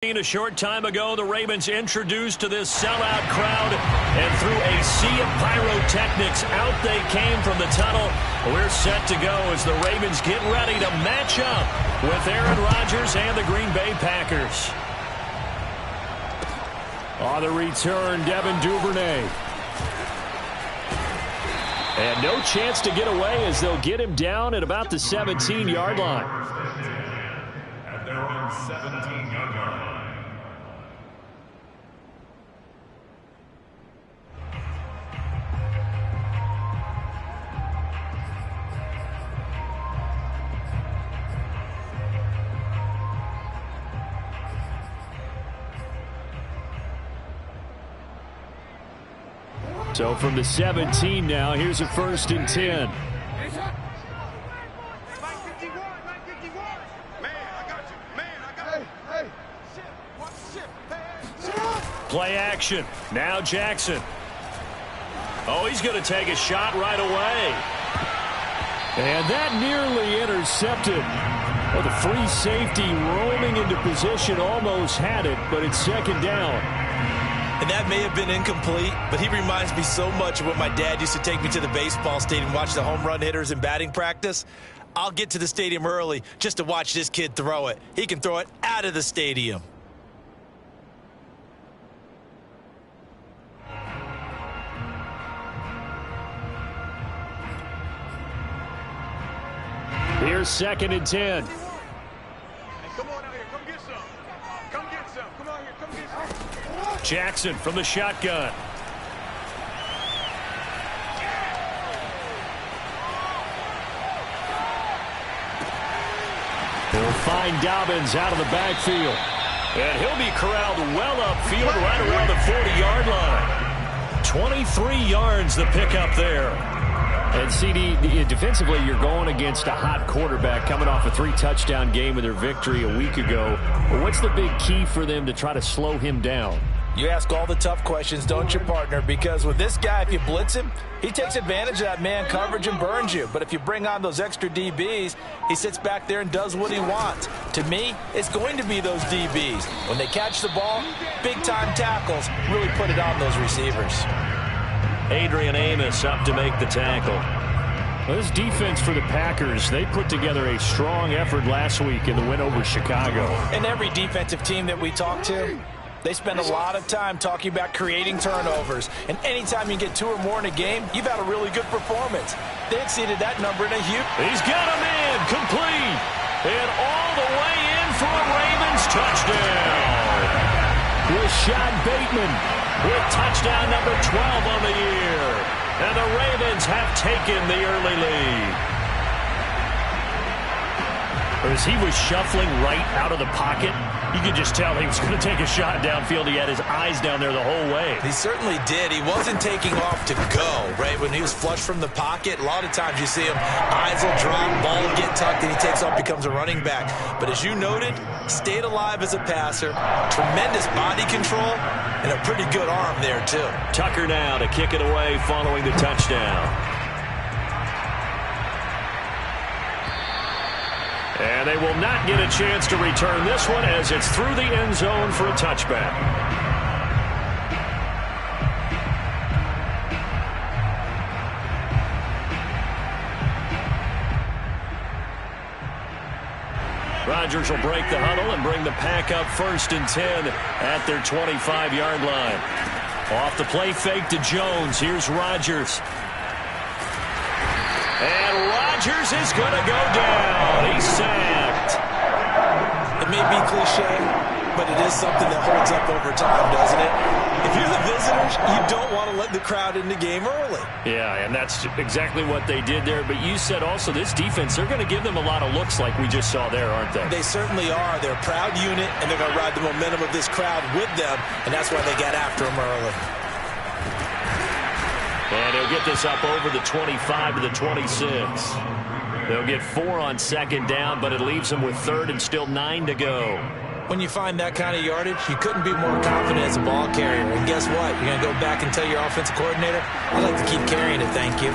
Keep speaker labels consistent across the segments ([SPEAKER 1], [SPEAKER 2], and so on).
[SPEAKER 1] A short time ago, the Ravens introduced to this sellout crowd, and through a sea of pyrotechnics, out they came from the tunnel. We're set to go as the Ravens get ready to match up with Aaron Rodgers and the Green Bay Packers. On the return, Devin Duvernay. And no chance to get away as they'll get him down at about the 17-yard line.
[SPEAKER 2] At their own 17-yard line.
[SPEAKER 1] So from the 17 now, here's a 1st and 10. Play action. Now Jackson. Oh, he's going to take a shot right away. And that nearly intercepted. Well, the free safety roaming into position almost had it, but it's 2nd down.
[SPEAKER 3] And that may have been incomplete, but he reminds me so much of when my dad used to take me to the baseball stadium and watch the home run hitters in batting practice. I'll get to the stadium early just to watch this kid throw it. He can throw it out of the stadium.
[SPEAKER 1] Here's 2nd and 10. Jackson from the shotgun. He'll find Dobbins out of the backfield. And he'll be corralled well upfield right around the 40-yard line. 23 yards the pickup there.
[SPEAKER 4] And CD, defensively, you're going against a hot quarterback coming off a 3-touchdown game with their victory a week ago. What's the big key for them to try to slow him down?
[SPEAKER 3] You ask all the tough questions, don't you, partner? Because with this guy, if you blitz him, he takes advantage of that man coverage and burns you. But if you bring on those extra DBs, he sits back there and does what he wants. To me, it's going to be those DBs. When they catch the ball, big-time tackles really put it on those receivers.
[SPEAKER 1] Adrian Amos up to make the tackle.
[SPEAKER 4] Well, this defense for the Packers, they put together a strong effort last week in the win over Chicago.
[SPEAKER 3] And every defensive team that we talk to, they spend a lot of time talking about creating turnovers. And anytime you get 2 or more in a game, you've had a really good performance. They exceeded that number in a huge...
[SPEAKER 1] He's got a man complete. And all the way in for a Ravens touchdown. Rashad Bateman with touchdown number 12 on the year. And the Ravens have taken the early lead. As he was shuffling right out of the pocket, you could just tell he was going to take a shot downfield. He had his eyes down there the whole way.
[SPEAKER 3] He certainly did. He wasn't taking off to go, right? When he was flush from the pocket, a lot of times you see him, eyes will drop, ball will get tucked, and he takes off, becomes a running back. But as you noted, stayed alive as a passer, tremendous body control, and a pretty good arm there, too.
[SPEAKER 1] Tucker now to kick it away following the touchdown. And they will not get a chance to return this one as it's through the end zone for a touchback. Rodgers will break the huddle and bring the Pack up 1st and 10 at their 25-yard line. Off the play fake to Jones. Here's Rodgers. And Rodgers is going to go down. He's sacked.
[SPEAKER 3] It may be cliche, but it is something that holds up over time, doesn't it? If you're the visitors, you don't want to let the crowd in the game early.
[SPEAKER 1] Yeah, and that's exactly what they did there. But you said also this defense, they're going to give them a lot of looks like we just saw there, aren't they?
[SPEAKER 3] They certainly are. They're a proud unit, and they're going to ride the momentum of this crowd with them, and that's why they got after them early.
[SPEAKER 1] And he'll get this up over the 25 to the 26. They'll get 4 on 2nd down, but it leaves them with 3rd and still 9 to go.
[SPEAKER 3] When you find that kind of yardage, you couldn't be more confident as a ball carrier. And guess what? You're going to go back and tell your offensive coordinator, I'd like to keep carrying it, thank you.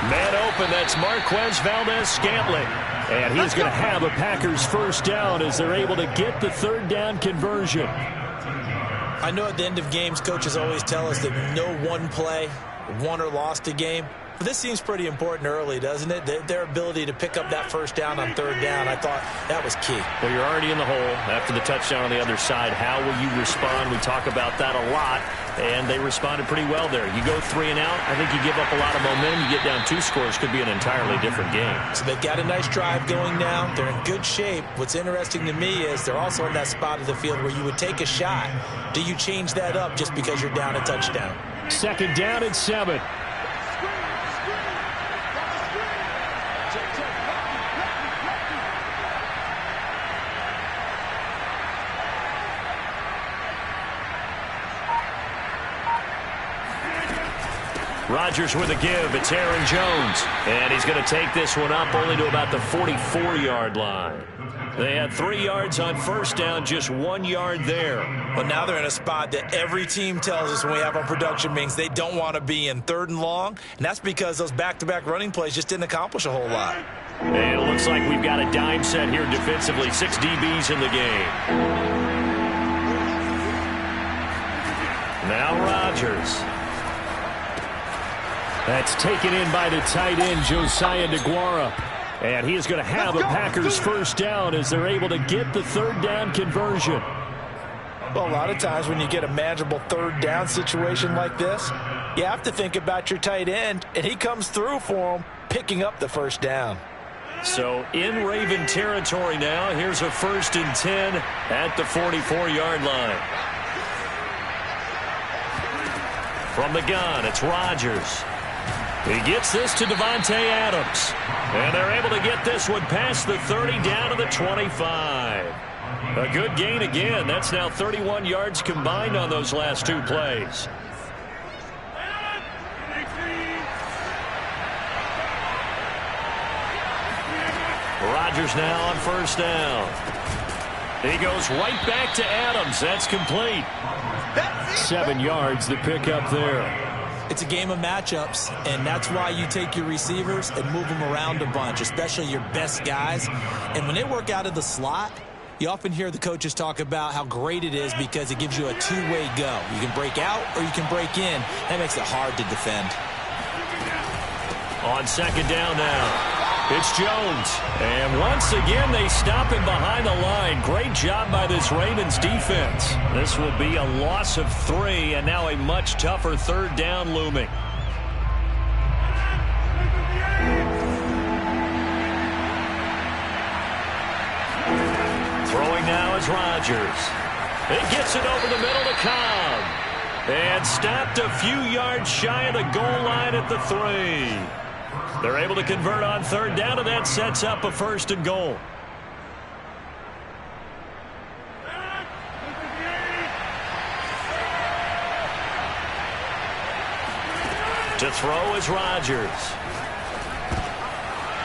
[SPEAKER 1] Man open, that's Marquez Valdez-Scantling. And he's going to have a Packers first down as they're able to get the third down conversion.
[SPEAKER 3] I know at the end of games, coaches always tell us that no one play won or lost a game. But this seems pretty important early, doesn't it? Their ability to pick up that first down on third down, I thought that was key.
[SPEAKER 1] Well, you're already in the hole after the touchdown on the other side. How will you respond? We talk about that a lot, and they responded pretty well there. You go 3 and out, I think you give up a lot of momentum. You get down 2 scores, could be an entirely different game.
[SPEAKER 3] So they've got a nice drive going now. They're in good shape. What's interesting to me is they're also in that spot of the field where you would take a shot. Do you change that up just because you're down a touchdown?
[SPEAKER 1] Second down and 7. Rodgers with a give. It's Aaron Jones. And he's going to take this one up only to about the 44-yard line. They had 3 yards on first down, just 1 yard there.
[SPEAKER 3] But now they're in a spot that every team tells us when we have our production meetings they don't want to be in, 3rd and long. And that's because those back-to-back running plays just didn't accomplish a whole lot.
[SPEAKER 1] And it looks like we've got a dime set here defensively. 6 DBs in the game. Now Rodgers. That's taken in by the tight end, Josiah DeGuara. And he is going to have a Packers first down as they're able to get the third down conversion.
[SPEAKER 3] Well, a lot of times when you get a manageable third down situation like this, you have to think about your tight end, and he comes through for him, picking up the first down.
[SPEAKER 1] So in Raven territory now, here's a 1st and 10 at the 44-yard line. From the gun, it's Rodgers. He gets this to Davante Adams. And they're able to get this one past the 30 down to the 25. A good gain again. That's now 31 yards combined on those last 2 plays. Rodgers now on first down. He goes right back to Adams. That's complete. 7 yards the pick up there.
[SPEAKER 3] It's a game of matchups, and that's why you take your receivers and move them around a bunch, especially your best guys. And when they work out of the slot, you often hear the coaches talk about how great it is because it gives you a 2-way go. You can break out or you can break in. That makes it hard to defend.
[SPEAKER 1] On second down now. It's Jones. And once again, they stop him behind the line. Great job by this Ravens defense. This will be a loss of 3, and now a much tougher third down looming. Throwing now is Rodgers. He gets it over the middle to Cobb. And stopped a few yards shy of the goal line at the 3. They're able to convert on third down, and that sets up a 1st and goal. To throw is Rodgers.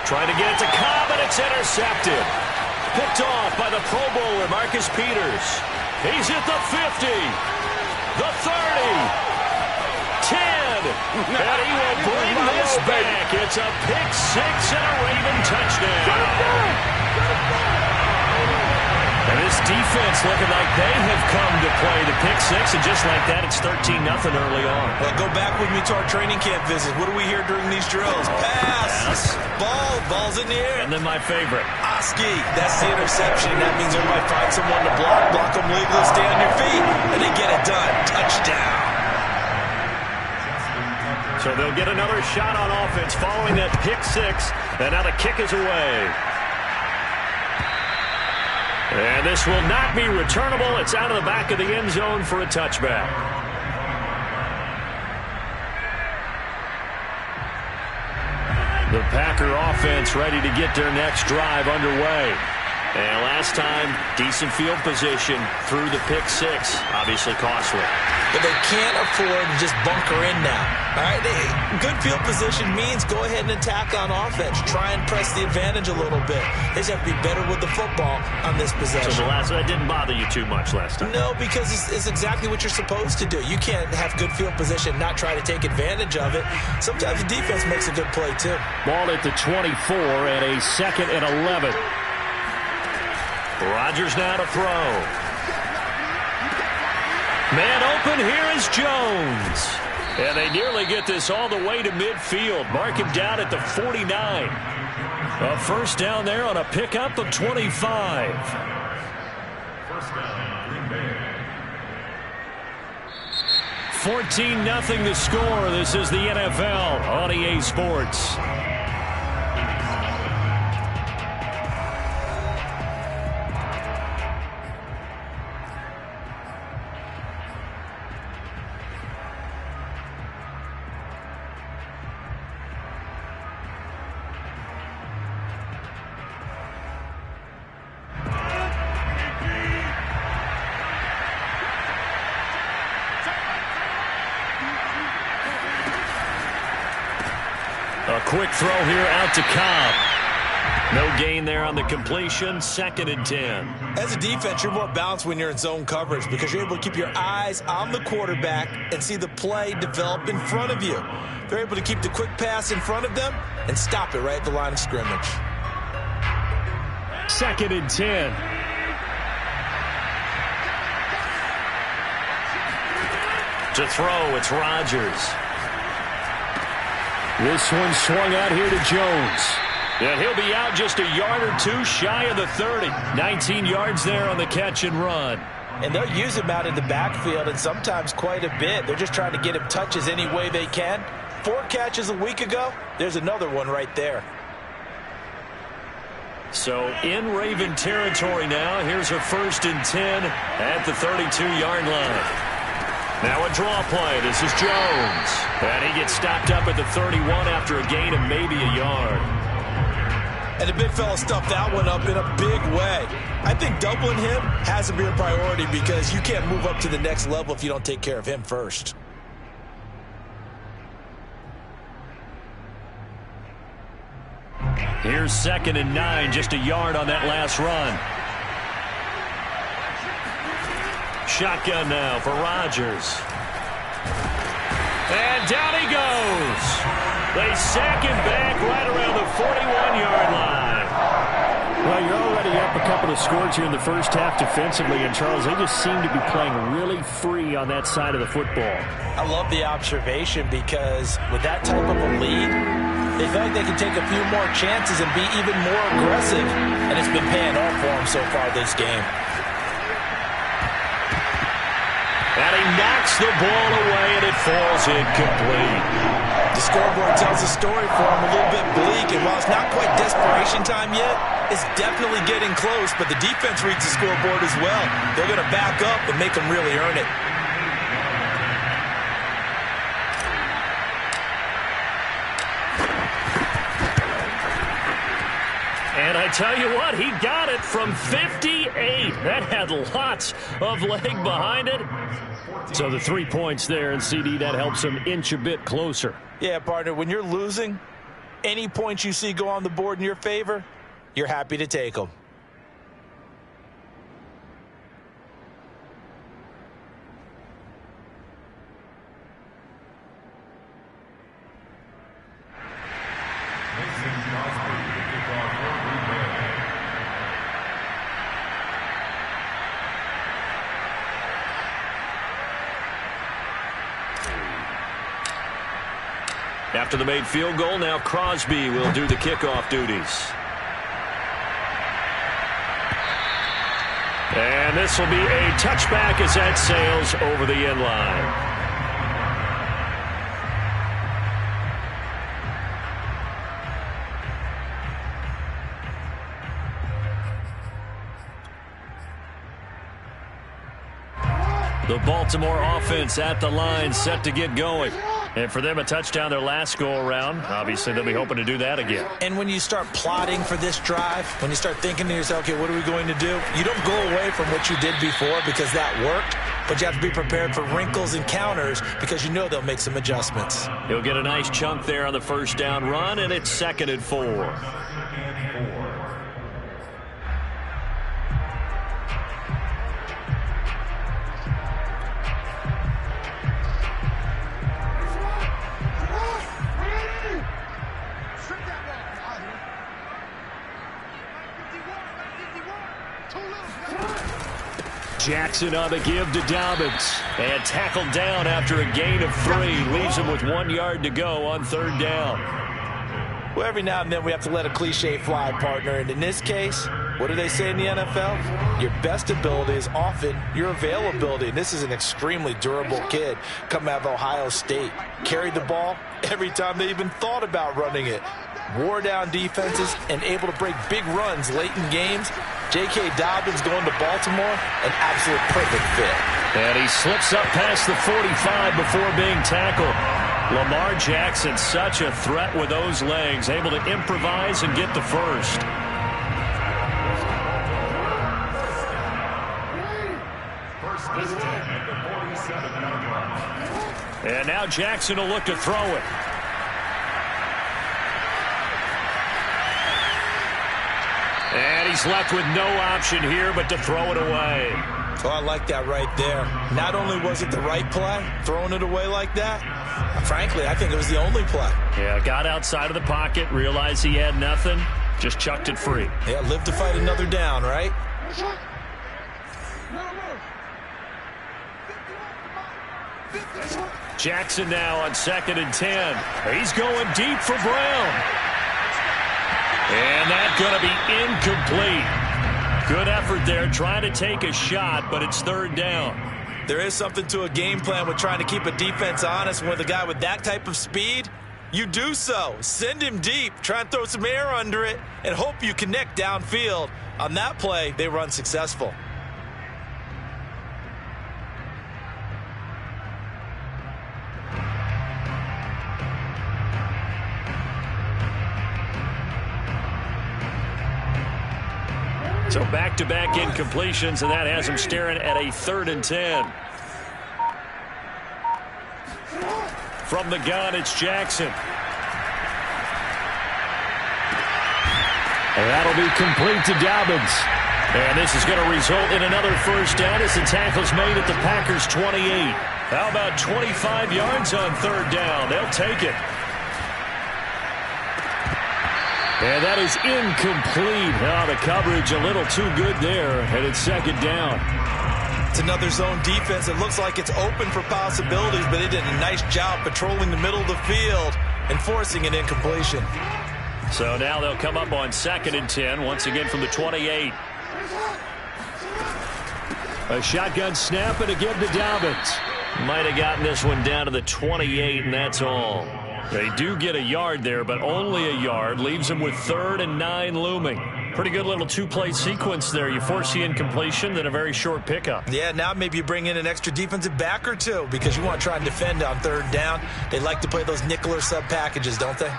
[SPEAKER 1] Trying to get it to Cobb, and it's intercepted. Picked off by the Pro Bowler, Marcus Peters. He's at the 50, the 30. 10, and he will bring this back. It's a pick 6 and a Raven touchdown. And this defense looking like they have come to play the pick 6, and just like that, it's 13-0 early on.
[SPEAKER 3] Well, go back with me to our training camp visit. What do we hear during these drills? Pass. Ball's in the air.
[SPEAKER 1] And then my favorite.
[SPEAKER 3] Oski, that's the interception. That means everybody find someone to block them legally, stay on your feet, and they get it done. Touchdown.
[SPEAKER 1] So they'll get another shot on offense following that pick 6, and now the kick is away. And this will not be returnable. It's out of the back of the end zone for a touchback. The Packer offense ready to get their next drive underway. And last time, decent field position through the pick six. Obviously costly.
[SPEAKER 3] But they can't afford to just bunker in now. All right, good field position means go ahead and attack on offense. Try and press the advantage a little bit. They just have to be better with the football on this possession.
[SPEAKER 1] So that didn't bother you too much last time?
[SPEAKER 3] No, because it's exactly what you're supposed to do. You can't have good field position, not try to take advantage of it. Sometimes the defense makes a good play, too.
[SPEAKER 4] Ball at the 24 and a 2nd and 11.
[SPEAKER 1] Rodgers now to throw. Man open, here is Jones. And they nearly get this all the way to midfield. Mark him down at the 49. A first down there on a pickup of 25.
[SPEAKER 2] First down, Green Bay.
[SPEAKER 1] 14-0 the score. This is the NFL on EA Sports. A quick throw here out to Cobb. No gain there on the completion. 2nd and 10.
[SPEAKER 3] As a defense, you're more balanced when you're in zone coverage because you're able to keep your eyes on the quarterback and see the play develop in front of you. They're able to keep the quick pass in front of them and stop it right at the line of scrimmage.
[SPEAKER 4] 2nd and 10.
[SPEAKER 1] To throw, it's Rodgers.
[SPEAKER 4] This one swung out here to Jones.
[SPEAKER 1] And he'll be out just a yard or two shy of the 30. 19 yards there on the catch and run.
[SPEAKER 3] And they'll use him out in the backfield and sometimes quite a bit. They're just trying to get him touches any way they can. 4 catches a week ago. There's another one right there.
[SPEAKER 1] So in Raven territory now. Here's a 1st and 10 at the 32-yard line. Now a draw play. This is Jones. And he gets stopped up at the 31 after a gain of maybe a yard.
[SPEAKER 3] And the big fella stuffed that one up in a big way. I think doubling him has to be a priority because you can't move up to the next level if you don't take care of him first.
[SPEAKER 1] Here's 2nd and 9, just a yard on that last run. Shotgun now for Rodgers. And down he goes. They sack him back right around the 41-yard line.
[SPEAKER 4] Well, you're already up a couple of scores here in the first half defensively, and Charles, they just seem to be playing really free on that side of the football.
[SPEAKER 3] I love the observation because with that type of a lead, they feel like they can take a few more chances and be even more aggressive, and it's been paying off for them so far this game.
[SPEAKER 1] And he knocks the ball away, and it falls incomplete.
[SPEAKER 3] The scoreboard tells a story for him, a little bit bleak, and while it's not quite desperation time yet, it's definitely getting close, but the defense reads the scoreboard as well. They're going to back up and make them really earn it.
[SPEAKER 1] And I tell you what, he got it from 58. That had lots of leg behind it. So the 3 points there, and CD, that helps him inch a bit closer.
[SPEAKER 3] Yeah, partner, when you're losing, any points you see go on the board in your favor, you're happy to take them.
[SPEAKER 1] After the made field goal, now Crosby will do the kickoff duties. And this will be a touchback as that sails over the end line. The Baltimore offense at the line, set to get going. And for them, a touchdown their last go-around. Obviously, they'll be hoping to do that again.
[SPEAKER 3] And when you start plotting for this drive, when you start thinking to yourself, okay, what are we going to do? You don't go away from what you did before because that worked, but you have to be prepared for wrinkles and counters because you know they'll make some adjustments.
[SPEAKER 1] He'll get a nice chunk there on the first down run, and it's 2nd and 4. Jackson on the give to Dobbins. And tackled down after a gain of 3. Leaves him with 1 yard to go on 3rd down.
[SPEAKER 3] Well, every now and then we have to let a cliche fly, partner. And in this case, what do they say in the NFL? Your best ability is often your availability. And this is an extremely durable kid coming out of Ohio State. Carried the ball every time they even thought about running it. Wore down defenses and able to break big runs late in games. J.K. Dobbins going to Baltimore, an absolute perfect fit.
[SPEAKER 1] And he slips up past the 45 before being tackled. Lamar Jackson, such a threat with those legs, able to improvise and get the first.
[SPEAKER 2] First and 10 at the 47-yard line.
[SPEAKER 1] And now Jackson will look to throw it. And he's left with no option here but to throw it away.
[SPEAKER 3] Oh, I like that right there. Not only was it the right play, throwing it away like that, frankly, I think it was the only play.
[SPEAKER 1] Yeah, got outside of the pocket, realized he had nothing, just chucked it free.
[SPEAKER 3] Yeah, live to fight another down, right?
[SPEAKER 1] Jackson now on 2nd and 10. He's going deep for Brown. And that's going to be incomplete. Good effort there, trying to take a shot, but it's 3rd down.
[SPEAKER 3] There is something to a game plan with trying to keep a defense honest. With a guy with that type of speed, you do so. Send him deep, try and throw some air under it, and hope you connect downfield. On that play, they run successful.
[SPEAKER 1] So back-to-back incompletions, and that has him staring at a 3rd and 10. From the gun, it's Jackson. And that'll be complete to Dobbins. And this is going to result in another first down as the tackle's made at the Packers' 28. How about 25 yards on 3rd down? They'll take it. And that is incomplete. Oh, the coverage a little too good there, and it's 2nd down.
[SPEAKER 3] It's another zone defense. It looks like it's open for possibilities, but they did a nice job patrolling the middle of the field and forcing an incompletion.
[SPEAKER 1] So now they'll come up on 2nd and 10, once again from the 28. A shotgun snap and a give to Dobbins. Might have gotten this one down to the 28, and that's all. They do get a yard there, but only a yard. Leaves them with 3rd and 9 looming. Pretty good little 2-play sequence there. You force the incompletion, then a very short pickup.
[SPEAKER 3] Yeah, now maybe you bring in an extra defensive back or two because you want to try and defend on 3rd down. They like to play those nickel or sub packages, don't they?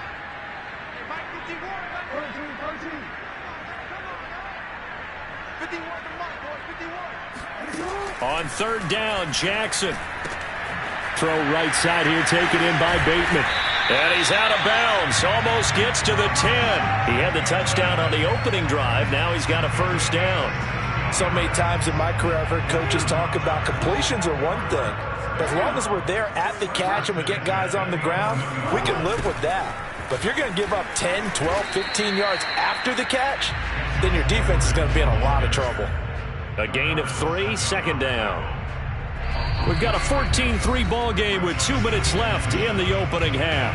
[SPEAKER 1] On 3rd down, Jackson. Throw right side here, taken in by Bateman. And he's out of bounds, almost gets to the 10. He had the touchdown on the opening drive. Now he's got a first down.
[SPEAKER 3] So many times in my career I've heard coaches talk about completions are one thing. But as long as we're there at the catch and we get guys on the ground, we can live with that. But if you're going to give up 10, 12, 15 yards after the catch, then your defense is going to be in a lot of trouble.
[SPEAKER 1] A gain of 3, 2nd down. We've got a 14-3 ball game with 2 minutes left in the opening half.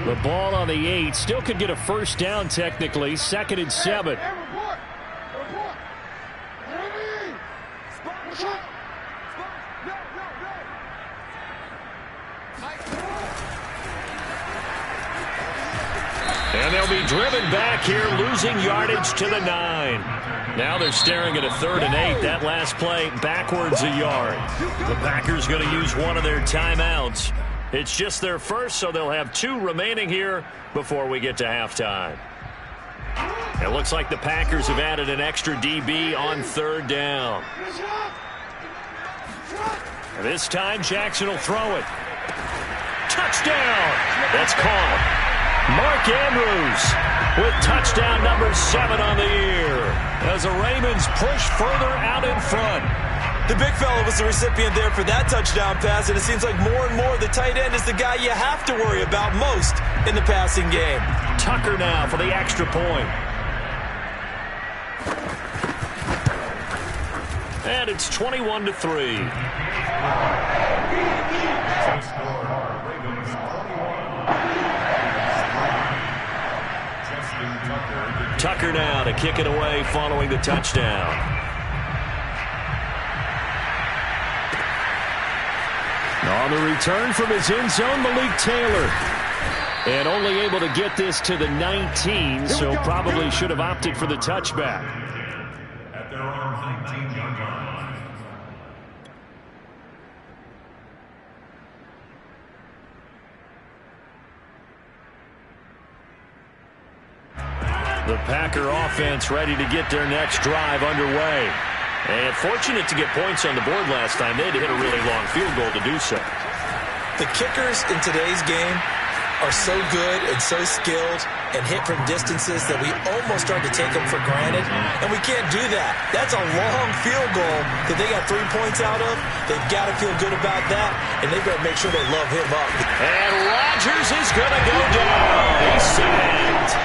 [SPEAKER 1] The ball on the 8. Still could get a first down technically. 2nd and 7. And they'll be driven back here, losing yardage to the 9. Now they're staring at a 3rd and 8. That last play backwards a yard. The Packers going to use one of their timeouts. It's just their first, so they'll have 2 remaining here before we get to halftime. It looks like the Packers have added an extra DB on 3rd down. This time, Jackson will throw it. Touchdown! That's caught. Mark Andrews with touchdown number 7 on the year as the Ravens push further out in front.
[SPEAKER 3] The big fella was the recipient there for that touchdown pass, and it seems like more and more the tight end is the guy you have to worry about most in the passing game.
[SPEAKER 1] Tucker now for the extra point. And it's 21-3. Tucker now to kick it away following the touchdown.
[SPEAKER 4] On the return from his end zone, Malik Taylor. And only able to get this to the 19, so probably should have opted for the touchback.
[SPEAKER 2] At their own 19-yard line.
[SPEAKER 1] The Packer offense ready to get their next drive underway. And fortunate to get points on the board last time. They had to hit a really long field goal to do so.
[SPEAKER 3] The kickers in today's game are so good and so skilled and hit from distances that we almost start to take them for granted. And we can't do that. That's a long field goal that they got 3 points out of. They've got to feel good about that, and they've got to make sure they love him up.
[SPEAKER 1] And Rodgers is going to go down. He's sacked.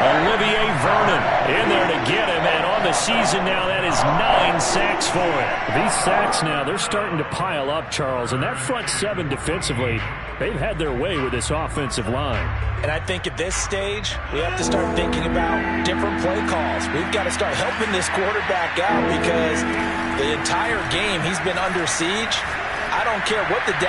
[SPEAKER 1] Olivier Vernon in there to get him, and on the season now, that is 9 sacks for him.
[SPEAKER 4] These sacks now, they're starting to pile up, Charles, and that front 7 defensively, they've had their way with this offensive line.
[SPEAKER 3] And I think at this stage, we have to start thinking about different play calls. We've got to start helping this quarterback out because the entire game he's been under siege. I don't care what the